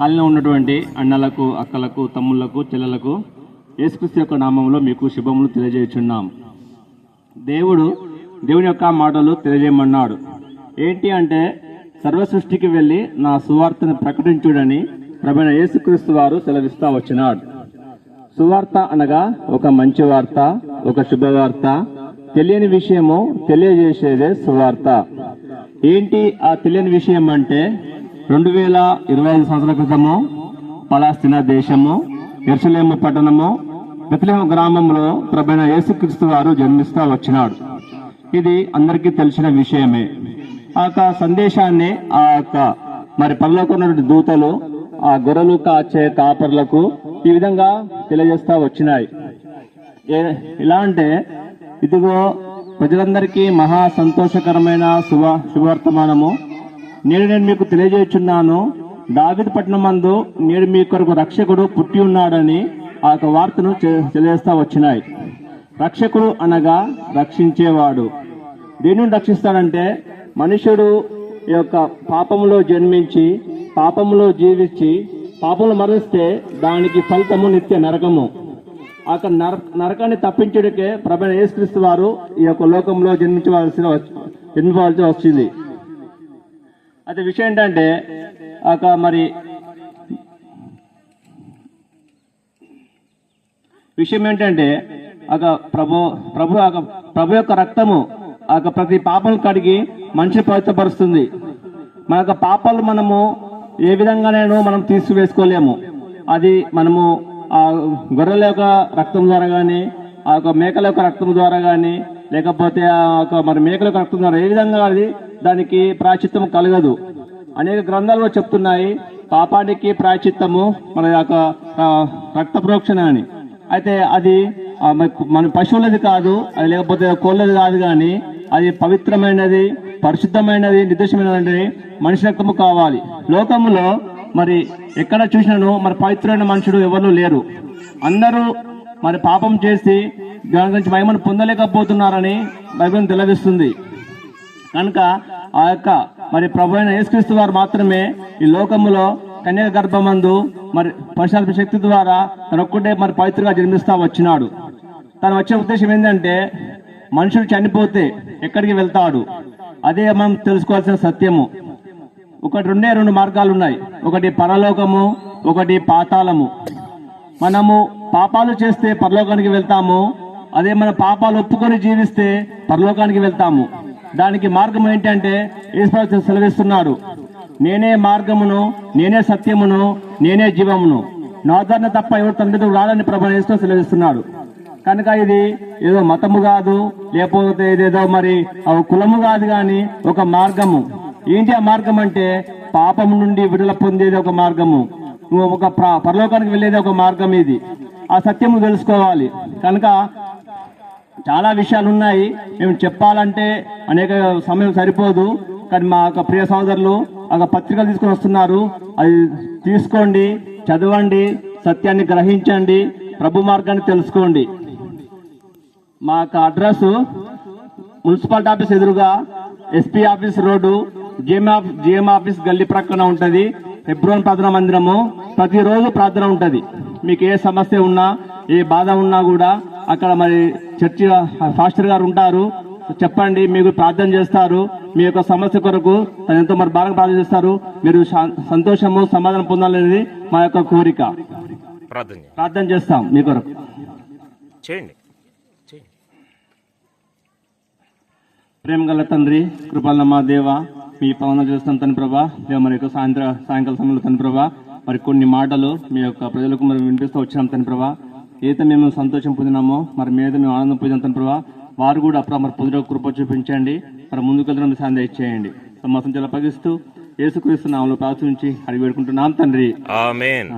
కాలిలో ఉన్నటువంటి అన్నలకు, అక్కలకు, తమ్ముళ్లకు, చెల్లెలకు యేసుక్రీస్తు యొక్క నామంలో మీకు శుభములు తెలియజేయుచున్నాం. దేవుని యొక్క మాటలు తెలియజేయమన్నాడు. ఏంటి అంటే, సర్వ సృష్టికి వెళ్ళి నా సువార్తను ప్రకటించుడని ప్రభువైన యేసుక్రీస్తు వారు సెలవిస్తా వచ్చినాడు. సువార్త అనగా ఒక మంచి వార్త, ఒక శుభవార్త. తెలియని విషయము తెలియజేసేదే సువార్త. ఏంటి ఆ తెలియని విషయం అంటే, 2025 సంవత్సరాల క్రితము పలాస్తీనా దేశము యెరూషలేము పట్టణము బెత్లెహేము గ్రామంలో ప్రభువైన యేసుక్రీస్తు వారు జన్మిస్తా వచ్చినాడు. ఇది అందరికీ తెలిసిన విషయమే. ఆ యొక్క సందేశాన్ని ఆ యొక్క పరలోకంలో దూతలు ఆ గొర్రెలు కాచే కాపర్లకు ఈ విధంగా తెలియజేస్తా వచ్చినాయి. ఎలా అంటే, ఇదిగో ప్రజలందరికీ మహా సంతోషకరమైన శుభవర్తమానము నేడు నేను మీకు తెలియజేయుచున్నాను. దావీదు పట్టణమందు నేడు మీ కొరకు రక్షకుడు పుట్టి ఉన్నాడని ఆ యొక్క వార్తను తెలియజేస్తా వచ్చినాయి. రక్షకుడు అనగా రక్షించేవాడు. దేనిని రక్షిస్తాడంటే, మనుషుడు ఈ యొక్క పాపములో జన్మించి పాపములో జీవించి పాపములు మరణిస్తే దానికి ఫలితము నిత్య నరకము. ఆ నరకాన్ని తప్పించడానికే ప్రభువైన యేసుక్రీస్తు వారు ఈ యొక్క లోకంలో జన్మించవలసి వచ్చింది. అయితే విషయం ఏంటంటే, ప్రభు యొక్క రక్తము ప్రతి పాపం కడిగి మనిషి పవిత్రపరుస్తుంది. మన యొక్క పాపాలు మనము ఏ విధంగానైనా మనం తీసివేసుకోలేము. అది మనము ఆ గొర్రెల యొక్క రక్తం ద్వారా కానీ, ఆ యొక్క మేకల యొక్క రక్తం ద్వారా కానీ, లేకపోతే ఆ యొక్క మేకల యొక్క రక్తం ద్వారా ఏ విధంగా అది దానికి ప్రాయశ్చిత్తము కలగదు. అనేక గ్రంథాలు చెప్తున్నాయి, పాపానికి ప్రాయశ్చిత్తము మన యొక్క రక్త ప్రోక్షణ అని. అయితే అది మన పశువులది కాదు, అది లేకపోతే కోళ్ళది కాదు, కానీ అది పవిత్రమైనది, పరిశుద్ధమైనది, నిర్దేశమైనది మనిషి రక్తము కావాలి. లోకములో ఎక్కడ చూసినాను పవిత్రమైన మనుషుడు ఎవరు లేరు. అందరూ పాపం చేసి దాని గురించి మహిమను పొందలేకపోతున్నారని బైబిల్ తెలియజేస్తుంది. కనుక ఆ యొక్క ప్రభువైన యేసుక్రీస్తు వారు మాత్రమే ఈ లోకములో కన్యక గర్భమందు పరిశుద్ధాత్మ శక్తి ద్వారా తనొక్కటే పవిత్రంగా జన్మిస్తా వచ్చినాడు. తను వచ్చే ఉద్దేశం ఏంటంటే, మనుషుడు చనిపోతే ఎక్కడికి వెళ్తాడు, అదే మనం తెలుసుకోవాల్సిన సత్యము. రెండు మార్గాలు ఉన్నాయి. ఒకటి పరలోకము, ఒకటి పాతాళము. మనము పాపాలు చేస్తే పరలోకానికి వెళ్తాము, అదే మన పాపాలు ఒప్పుకొని జీవిస్తే పరలోకానికి వెళ్తాము. దానికి మార్గం ఏంటంటే, యేసు సెలవిస్తున్నాడు, నేనే మార్గమును, నేనే సత్యమును, నేనే జీవమును, నా ద్వారా తప్ప ఎవరు తండ్రి రాలని ప్రభువైన యేసు సెలవిస్తున్నాడు. కనుక ఇది ఏదో మతము కాదు, లేకపోతే ఇదేదో కులము కాదు, కానీ ఒక మార్గము. ఏంటి ఆ మార్గం అంటే, పాపము నుండి విడుదల పొందేది ఒక మార్గము, ఒక పరలోకానికి వెళ్ళేది ఒక మార్గం. ఇది ఆ సత్యము తెలుసుకోవాలి. కనుక చాలా విషయాలు ఉన్నాయి, మేము చెప్పాలంటే అనేక సమయం సరిపోదు. కానీ మా యొక్క ప్రియ సోదరులు పత్రికలు తీసుకొని వస్తున్నారు, అది తీసుకోండి, చదవండి, సత్యాన్ని గ్రహించండి, ప్రభు మార్గాన్ని తెలుసుకోండి. మా యొక్క అడ్రస్ మున్సిపాలిటీ ఆఫీస్ ఎదురుగా, SP office road, GM office గల్లీ ప్రక్కన ఉంటుంది. హెబ్రోన్ ప్రార్థనా మందిరము. ప్రతిరోజు ప్రార్థన ఉంటుంది. మీకు ఏ సమస్య ఉన్నా, ఏ బాధ ఉన్నా కూడా అక్కడ చర్చి ఫాస్టర్ గారు ఉంటారు, చెప్పండి, మీకు ప్రార్థన చేస్తారు. మీ యొక్క సమస్య కొరకు ఎంతో బాగా ప్రార్థన చేస్తారు. మీరు సంతోషము, సమాధానం పొందాలనేది మా యొక్క కోరిక. ప్రార్థన చేస్తాం మీ కొరకు. చేయండి. ప్రేమ గల తండ్రి, కృపల మా దేవ, మీ పవన చేస్తాం తండ్రి ప్రభా. యొక్క సాయంకాల సమయంలో తండ్రి ప్రభా, కొన్ని మాటలు మీ యొక్క ప్రజలకు వినిపిస్తూ వచ్చినాం తండ్రి ప్రభా. ఏదైతే మేము సంతోషం పొందినామో మీద మేము ఆనందం పొందినాం తండ్రి ప్రభా. వారు కూడా పొందిన కృప చూపించండి, ముందుకెళ్ళడం సాయం చేయండి. సమాసం జలపగిస్తూ యేసుక్రీస్తు నామములో ప్రార్థించి అడిగి వేడుకుంటున్నాం తండ్రి. ఆమేన్.